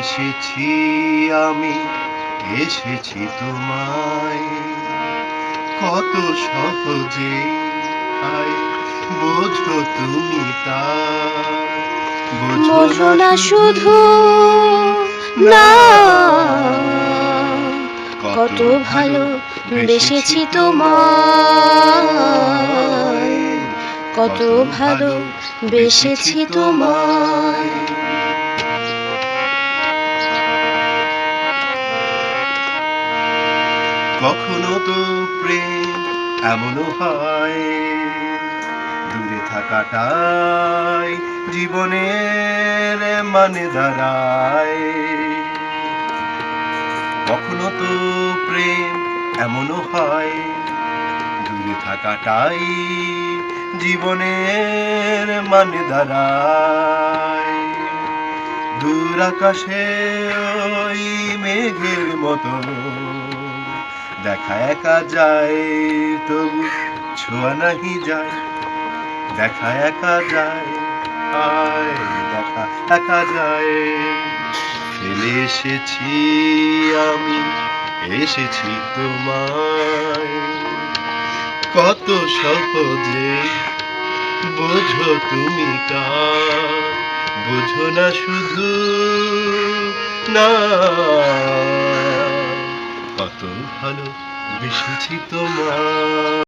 এসেছি আমি, এসেছি তোমায়, কত সহজে আয় বোঝো তুমি তা, বোঝো না শুধু না, কত ভালো বেসেছি তোমায়, কত ভালো বেসেছি তোমায়। কখনো তো প্রেম এমনও হয়, দূরে থাকাটাই জীবনের মানে দাঁড়ায়। কখনো তো প্রেম এমনও হয়, দূরে থাকাটাই জীবনের মানে দাঁড়ায়। দূর আকাশে ওই মেঘের মতো দেখা একা যায়, তবু ছোঁয়া নাহি যায়, দেখা একা যায়, আয় দেখা একা যায়। ফেলে এসেছি আমি, এসেছি তোমায়, কত সহজে বোঝো তুমি তা, বোঝো না শুধু না, কত ভালো বেসেছি তোমায়।